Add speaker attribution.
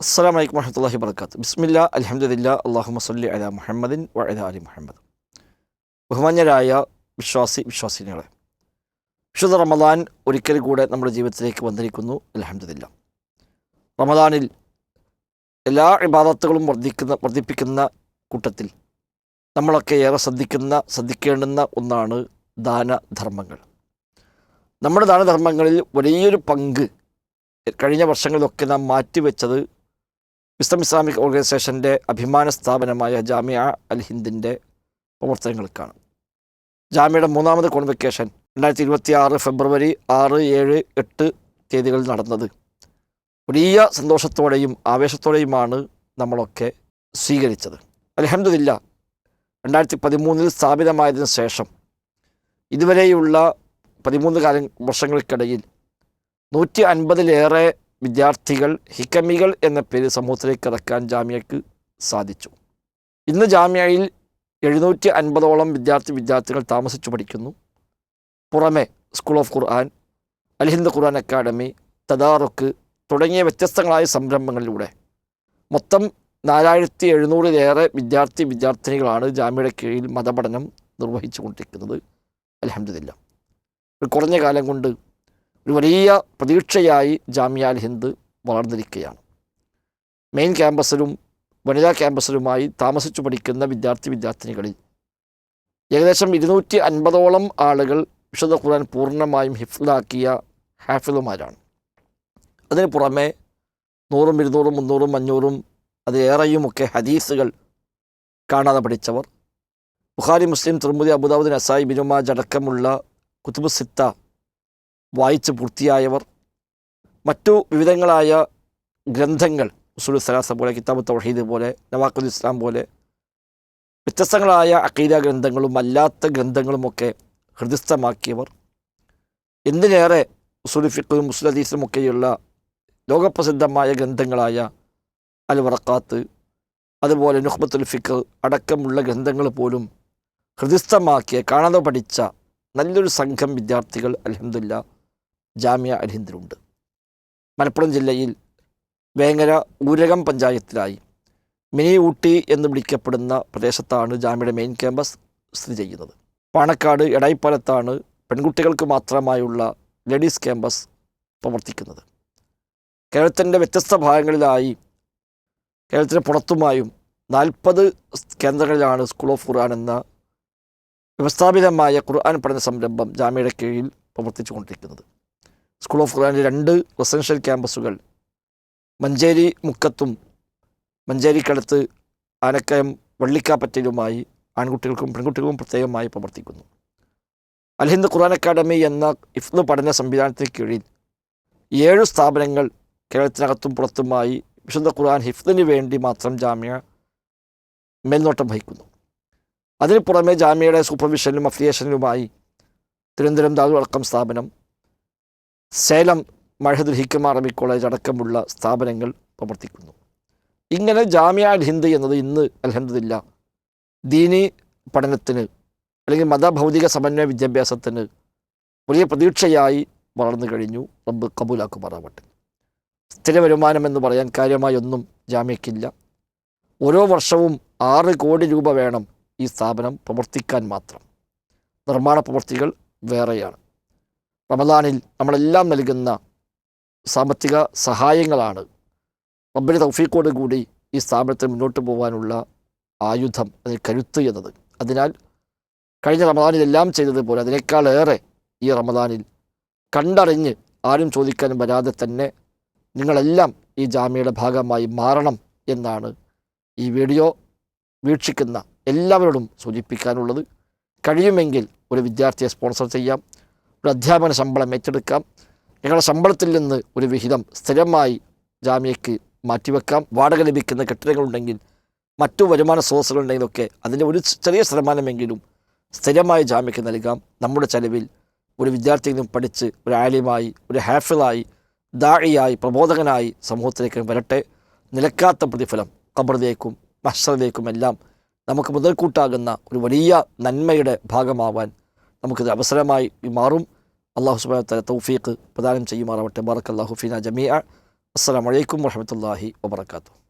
Speaker 1: അസ്സലാമു അലൈക്കും വറഹ്മത്തുള്ളാഹി വബറകാതുഹു. ബിസ്മില്ലാ അൽഹംദുലില്ലാ അല്ലാഹുമ്മ സ്വല്ലി അലാ മുഹമ്മദിൻ വഅലാ ആലി മുഹമ്മദ്. ബഹുമാന്യരായ വിശ്വാസിനികളെ, വിശുദ്ധ റമദാൻ ഒരിക്കൽ കൂടെ നമ്മുടെ ജീവിതത്തിലേക്ക് വന്നിരിക്കുന്നു. അൽഹംദുലില്ലാ. റമദാനിൽ എല്ലാ ഇബാദത്തുകളും വർദ്ധിപ്പിക്കുന്ന കൂട്ടത്തിൽ നമ്മളൊക്കെ ഏറെ ശ്രദ്ധിക്കേണ്ടുന്ന ഒന്നാണ് ദാനധർമ്മങ്ങൾ. നമ്മുടെ ദാനധർമ്മങ്ങളിൽ വലിയൊരു പങ്ക് കഴിഞ്ഞ വർഷങ്ങളിലൊക്കെ നാം മാറ്റിവെച്ചത് വിസ്ഡം ഇസ്ലാമിക് ഓർഗനൈസേഷൻ്റെ അഭിമാന സ്ഥാപനമായ ജാമിഅ അൽ ഹിന്ദിൻ്റെ പ്രവർത്തനങ്ങൾക്കാണ്. ജാമിയയുടെ 3ാമത് കോൺവെക്കേഷൻ 2026 ഫെബ്രുവരി 6, 7, 8 തീയതികളിൽ നടന്നത് വലിയ സന്തോഷത്തോടെയും ആവേശത്തോടെയുമാണ് നമ്മളൊക്കെ സ്വീകരിച്ചത്. അൽഹംദുലില്ലാ, 2013 സ്ഥാപിതമായതിനു ശേഷം ഇതുവരെയുള്ള 13 വർഷങ്ങൾക്കിടയിൽ 150-ലേറെ വിദ്യാർത്ഥികൾ ഹിക്കമികൾ എന്ന പേര് സമൂഹത്തിലേക്ക് ഇറക്കാൻ ജാമ്യയ്ക്ക് സാധിച്ചു. ഇന്ന് ജാമ്യയിൽ 750ഓളം വിദ്യാർത്ഥികൾ താമസിച്ചു പഠിക്കുന്നു. പുറമെ school of Quran, Al Hind Quran academy, തദാറുക്ക് തുടങ്ങിയ വ്യത്യസ്തങ്ങളായ സംരംഭങ്ങളിലൂടെ മൊത്തം 4700-ലേറെ വിദ്യാർത്ഥിനികളാണ് ജാമ്യയുടെ കീഴിൽ മതപഠനം നിർവഹിച്ചു കൊണ്ടിരിക്കുന്നത്. അൽഹംദുലില്ലാ, ഒരു കുറഞ്ഞ കാലം കൊണ്ട് ഒരു വലിയ പ്രതീക്ഷയായി ജാമിഅ അൽ ഹിന്ദ് വളർന്നിരിക്കുകയാണ്. മെയിൻ ക്യാമ്പസിലും വനിതാ ക്യാമ്പസിലുമായി താമസിച്ചു പഠിക്കുന്ന വിദ്യാർത്ഥിനികളിൽ ഏകദേശം 250ഓളം ആളുകൾ വിശുദ്ധ ഖുർആൻ പൂർണ്ണമായും ഹിഫ്ലാക്കിയ ഹാഫിളുമാരാണ്. അതിന് പുറമെ 100, 200, 300, 500 അതിലേറെയുമൊക്കെ ഹദീസുകൾ കാണാതെ പഠിച്ചവർ, ബുഖാരി, മുസ്ലിം, തിർമിദി, അബൂദാവൂദ്, നസായി, ഇബ്നു മാജ അടക്കമുള്ള കുതുബ് സിത്ത വായിച്ച് പൂർത്തിയായവർ, മറ്റു വിവിധങ്ങളായ ഗ്രന്ഥങ്ങൾ ഉസൂലുൽ സലാസ പോലെ, കിതാബ് തൗഹീദ് പോലെ, നവാഖിദുൽ ഇസ്ലാം പോലെ വ്യത്യസ്തങ്ങളായ അഖീദ ഗ്രന്ഥങ്ങളും അല്ലാത്ത ഗ്രന്ഥങ്ങളുമൊക്കെ ഹൃദിസ്ഥമാക്കിയവർ, എന്തിനേറെ ഉസൂലുൽ ഫിഖ്ഹും ഉസൂലുൽ ഹദീസും ഒക്കെയുള്ള ലോകപ്രസിദ്ധമായ ഗ്രന്ഥങ്ങളായ അൽ വറഖാത്ത്, അതുപോലെ നുഖ്ബത്തുൽ ഫിഖ് അടക്കമുള്ള ഗ്രന്ഥങ്ങൾ പോലും ഹൃദിസ്ഥമാക്കിയ, കാണാതെ പഠിച്ച നല്ലൊരു സംഘം വിദ്യാർത്ഥികൾ അൽഹംദുലില്ലാ ജാമിഅ അൽ ഹിന്ദിലുണ്ട്. മലപ്പുറം ജില്ലയിൽ വേങ്ങര ഊരകം പഞ്ചായത്തിലായി മിനി ഊട്ടി എന്ന് വിളിക്കപ്പെടുന്ന പ്രദേശത്താണ് ജാമിയയുടെ മെയിൻ ക്യാമ്പസ് സ്ഥിതി ചെയ്യുന്നത്. പാണക്കാട് എടായിപ്പാലത്താണ് പെൺകുട്ടികൾക്ക് മാത്രമായുള്ള ലേഡീസ് ക്യാമ്പസ് പ്രവർത്തിക്കുന്നത്. കേരളത്തിൻ്റെ വ്യത്യസ്ത ഭാഗങ്ങളിലായി, കേരളത്തിന് പുറത്തുമായും 40 കേന്ദ്രങ്ങളിലാണ് സ്കൂൾ ഓഫ് ഖുർആൻ എന്ന വ്യവസ്ഥാപിതമായ ഖുർആൻ പഠന സംരംഭം ജാമിയയുടെ കീഴിൽ പ്രവർത്തിച്ചു കൊണ്ടിരിക്കുന്നത്. സ്കൂൾ ഓഫ് ഖുർആനിലെ 2 റെസിഡൻഷ്യൽ ക്യാമ്പസുകൾ മഞ്ചേരി മുക്കത്തും മഞ്ചേരിക്കടുത്ത് ആനക്കയം വള്ളിക്കാപ്പറ്റയിലുമായി ആൺകുട്ടികൾക്കും പെൺകുട്ടികൾക്കും പ്രത്യേകമായി പ്രവർത്തിക്കുന്നു. അൽ ഹിന്ദ് ഖുർആൻ അക്കാഡമി എന്ന ഹിഫ്ള് പഠന സംവിധാനത്തിന് കീഴിൽ 7 സ്ഥാപനങ്ങൾ കേരളത്തിനകത്തും പുറത്തുമായി വിശുദ്ധ ഖുർആൻ ഹിഫ്ളിന് വേണ്ടി മാത്രം ജാമിഅ മേൽനോട്ടം വഹിക്കുന്നു. അതിന് പുറമെ ജാമിയയുടെ സൂപ്പർവിഷനിലും അഫിലിയേഷനിലുമായി തിരുവനന്തപുരം ദാറുൽ അർഖം സ്ഥാപനം, സേലം മഅഹദുൽ ഹിക്മ അറബിക് കോളേജ് അടക്കമുള്ള സ്ഥാപനങ്ങൾ പ്രവർത്തിക്കുന്നു. ഇങ്ങനെ ജാമിഅ അൽ ഹിന്ദ് എന്നത് ഇന്ന് അൽഹംദുലില്ലാ ദീനി പഠനത്തിന് അല്ലെങ്കിൽ മതഭൗതിക സമന്വയ വിദ്യാഭ്യാസത്തിന് വലിയ പ്രതീക്ഷയായി വളർന്നു കഴിഞ്ഞു. റബ്ബ് കബൂലാക്കുമാറാവട്ടെ. സ്ഥിര വരുമാനം എന്ന് പറയാൻ കാര്യമായി ഒന്നും ജാമിയയ്ക്കില്ല. ഓരോ വർഷവും 6 കോടി രൂപ വേണം ഈ സ്ഥാപനം പ്രവർത്തിക്കാൻ മാത്രം. നിർമ്മാണ പ്രവൃത്തികൾ വേറെയാണ്. റമദാനിൽ നമ്മളെല്ലാം നൽകുന്ന സാമ്പത്തിക സഹായങ്ങളാണ് റബ്ബിൻ്റെ തൗഫീഖോട് കൂടി ഈ സ്ഥാപനത്തിൽ മുന്നോട്ട് പോകാനുള്ള ആയുധം, അതിന് കരുത്ത് എന്നത്. അതിനാൽ കഴിഞ്ഞ റമദാനിൽ എല്ലാം ചെയ്തതുപോലെ അതിനേക്കാളേറെ ഈ റമദാനിൽ കണ്ടറിഞ്ഞ് ആരും ചോദിക്കാനും വരാതെ തന്നെ നിങ്ങളെല്ലാം ഈ ജാമിയയുടെ ഭാഗമായി മാറണം എന്നാണ് ഈ വീഡിയോ വീക്ഷിക്കുന്ന എല്ലാവരോടും സൂചിപ്പിക്കാനുള്ളത്. കഴിയുമെങ്കിൽ ഒരു വിദ്യാർത്ഥിയെ സ്പോൺസർ ചെയ്യാം, ഒരു അധ്യാപന ശമ്പളം ഏറ്റെടുക്കാം, ഞങ്ങളുടെ ശമ്പളത്തിൽ നിന്ന് ഒരു വിഹിതം സ്ഥിരമായി ജാമിയയ്ക്ക് മാറ്റിവെക്കാം. വാടക ലഭിക്കുന്ന കെട്ടിടങ്ങളുണ്ടെങ്കിൽ, മറ്റു വരുമാന സ്രോതസ്സുകളുണ്ടെങ്കിലൊക്കെ അതിൻ്റെ ഒരു ചെറിയ ശതമാനമെങ്കിലും സ്ഥിരമായി ജാമിയയ്ക്ക് നൽകാം. നമ്മുടെ ചെലവിൽ ഒരു വിദ്യാർത്ഥിയെങ്കിലും പഠിച്ച് ഒരു ആലിമായി, ഒരു ഹാഫിളായി, ദാഇയായി, പ്രബോധകനായി സമൂഹത്തിലേക്ക് വരട്ടെ. നിലക്കാത്ത പ്രതിഫലം ഖബറിലേക്കും മഹ്ശറിലേക്കുമെല്ലാം നമുക്ക് മുതൽക്കൂട്ടാകുന്ന ഒരു വലിയ നന്മയുടെ ഭാഗമാവാൻ നമുക്കിത് അവസരമായി മാറും. അല്ലാഹു സുബ്ഹാനഹു വ തആല തൗഫീഖ് പ്രദാനം ചെയ്യുമാറാവട്ടെ. ബാറക്കല്ലാഹു ഫീനാ ജമീഅ. അസ്സലാമു അലൈക്കും വറഹ്മത്തുള്ളാഹി വബറകാതുഹു.